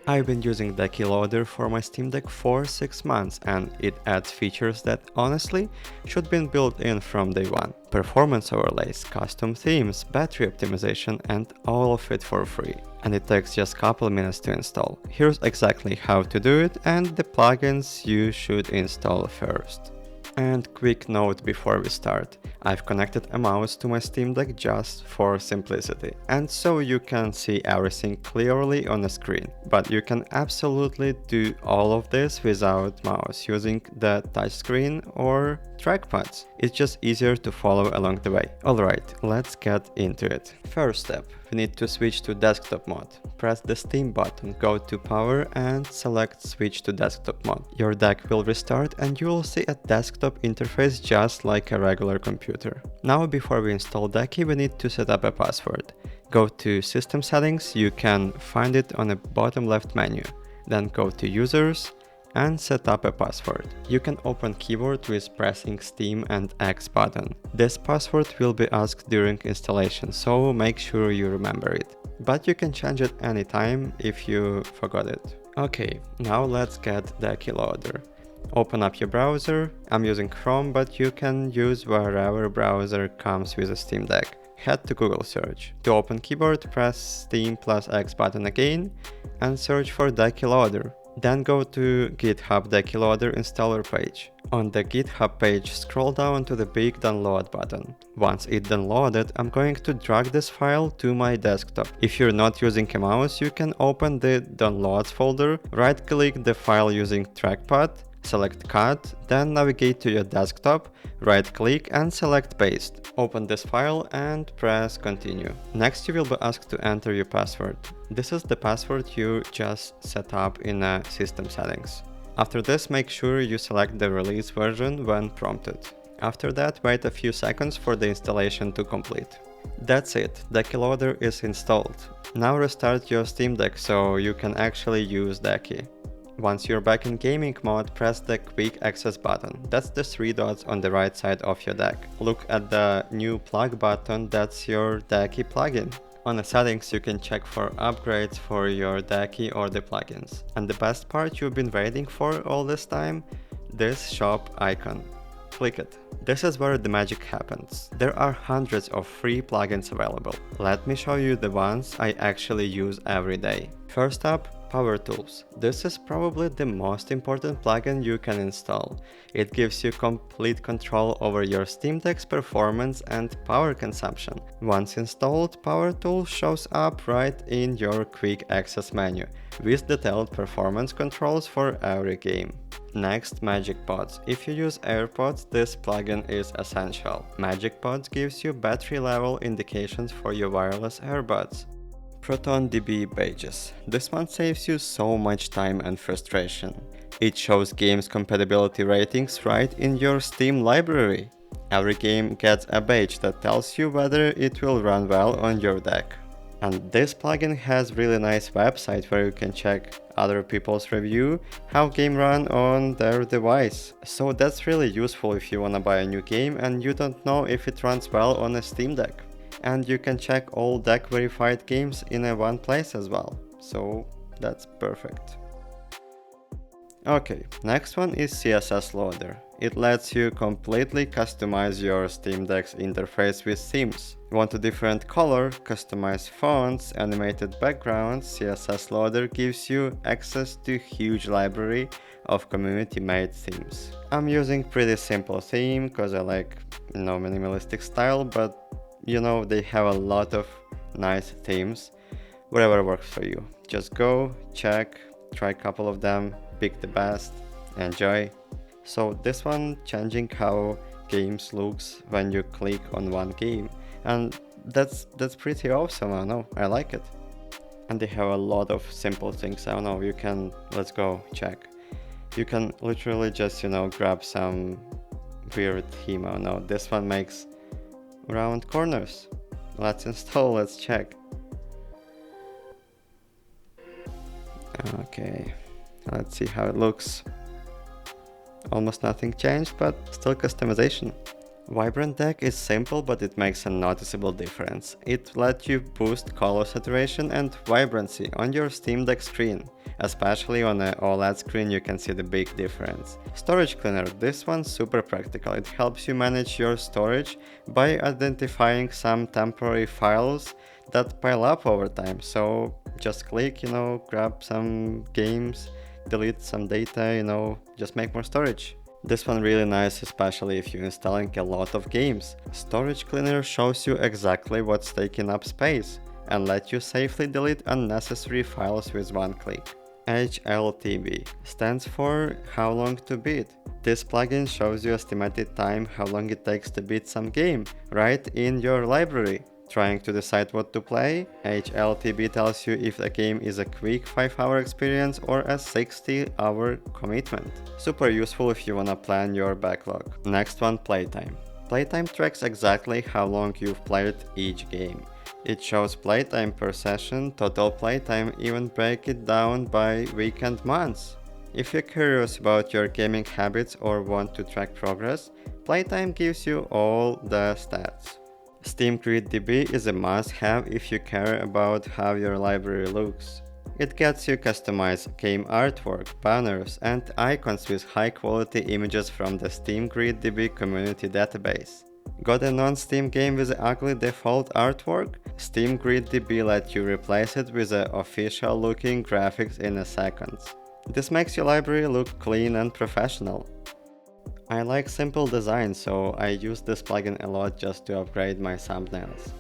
I've been using Decky Loader for my Steam Deck for 6 months and it adds features that honestly should be built in from day one. Performance overlays, custom themes, battery optimization and all of it for free. And it takes just a couple minutes to install. Here's exactly how to do it and the plugins you should install first. And quick note before we start, I've connected a mouse to my Steam Deck just for simplicity, and so you can see everything clearly on the screen. But you can absolutely do all of this without mouse using the touchscreen or trackpads. It's just easier to follow along the way. Alright, let's get into it. First step, we need to switch to desktop mode. Press the Steam button, go to Power and select Switch to desktop mode. Your deck will restart and you will see a desktop interface just like a regular computer. Now before we install Decky, we need to set up a password. Go to System Settings, you can find it on the bottom left menu. Then go to Users and set up a password. You can open keyboard with pressing Steam and X button. This password will be asked during installation, so make sure you remember it. But you can change it anytime if you forgot it. Okay, now let's get Decky Loader. Open up your browser. I'm using Chrome, but you can use wherever browser comes with a Steam Deck. Head to Google search. To open keyboard, press Steam plus X button again and search for Decky Loader. Then go to GitHub Decky Loader installer page. On the GitHub page, scroll down to the big download button. Once it's downloaded, I'm going to drag this file to my desktop. If you're not using a mouse, you can open the downloads folder, right-click the file using trackpad, select cut, then navigate to your desktop, right-click and select paste. Open this file and press continue. Next you will be asked to enter your password. This is the password you just set up in system settings. After this, make sure you select the release version when prompted. After that, wait a few seconds for the installation to complete. That's it, Decky Loader is installed. Now restart your Steam Deck so you can actually use Decky. Once you're back in gaming mode, press the Quick Access button. That's the 3 dots on the right side of your deck. Look at the new plug button, that's your Decky plugin. On the settings you can check for upgrades for your Decky or the plugins. And the best part you've been waiting for all this time? This shop icon. Click it. This is where the magic happens. There are hundreds of free plugins available. Let me show you the ones I actually use every day. First up, PowerTools. This is probably the most important plugin you can install. It gives you complete control over your Steam Deck's performance and power consumption. Once installed, PowerTools shows up right in your quick access menu, with detailed performance controls for every game. Next, MagicPods. If you use AirPods, this plugin is essential. MagicPods gives you battery level indications for your wireless earbuds. ProtonDB badges. This one saves you so much time and frustration. It shows games compatibility ratings right in your Steam library. Every game gets a badge that tells you whether it will run well on your deck. And this plugin has really nice website where you can check other people's review, how game run on their device. So that's really useful if you wanna buy a new game and you don't know if it runs well on a Steam Deck. And you can check all deck verified games in one place as well, so that's perfect. Okay, next one is CSS Loader. It lets you completely customize your Steam Deck's interface with themes. Want a different color, customized fonts, animated backgrounds? CSS Loader gives you access to huge library of community-made themes. I'm using pretty simple theme because I like minimalistic style, but they have a lot of nice themes. Whatever works for you. Just go, check, try a couple of them, pick the best, enjoy. So this one changing how games looks when you click on one game. And that's pretty awesome, I know, I like it. And they have a lot of simple things, I don't know, you can, let's go check. You can literally just, grab some weird theme, I don't know, this one makes round corners. Let's install, let's check. Okay, let's see how it looks. Almost nothing changed, but still customization. VibrantDeck is simple, but it makes a noticeable difference. It lets you boost color saturation and vibrancy on your Steam Deck screen. Especially on an OLED screen you can see the big difference. Storage Cleaner, this one's super practical. It helps you manage your storage by identifying some temporary files that pile up over time. So just click, grab some games, delete some data, just make more storage. This one really nice, especially if you're installing a lot of games. Storage Cleaner shows you exactly what's taking up space and lets you safely delete unnecessary files with one click. HLTB stands for How Long to Beat. This plugin shows you estimated time how long it takes to beat some game right in your library. Trying to decide what to play? HLTB tells you if a game is a quick 5-hour experience or a 60-hour commitment. Super useful if you wanna plan your backlog. Next one, PlayTime. PlayTime tracks exactly how long you've played each game. It shows playtime per session, total playtime, even break it down by week and months. If you're curious about your gaming habits or want to track progress, PlayTime gives you all the stats. SteamGridDB is a must-have if you care about how your library looks. It gets you customized game artwork, banners, and icons with high-quality images from the SteamGridDB community database. Got a non-Steam game with ugly default artwork? SteamGridDB lets you replace it with official-looking graphics in a second. This makes your library look clean and professional. I like simple design, so I use this plugin a lot just to upgrade my thumbnails.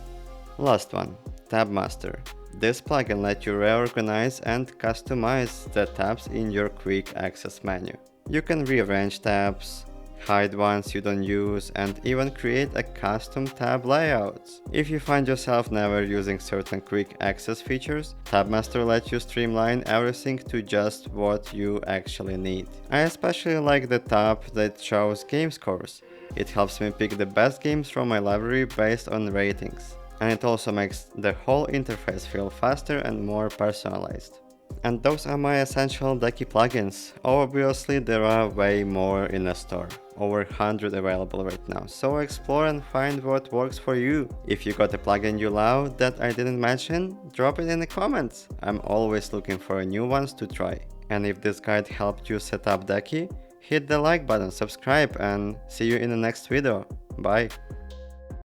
Last one, TabMaster. This plugin lets you reorganize and customize the tabs in your quick access menu. You can rearrange tabs, hide ones you don't use, and even create a custom tab layouts. If you find yourself never using certain quick access features, TabMaster lets you streamline everything to just what you actually need. I especially like the tab that shows game scores. It helps me pick the best games from my library based on ratings. And it also makes the whole interface feel faster and more personalized. And those are my essential Decky plugins. Obviously there are way more in the store, over 100 available right now, so explore and find what works for you. If you got a plugin you love that I didn't mention, drop it in the comments. I'm always looking for new ones to try. And if this guide helped you set up Decky, hit the like button, subscribe, and see you in the next video. Bye!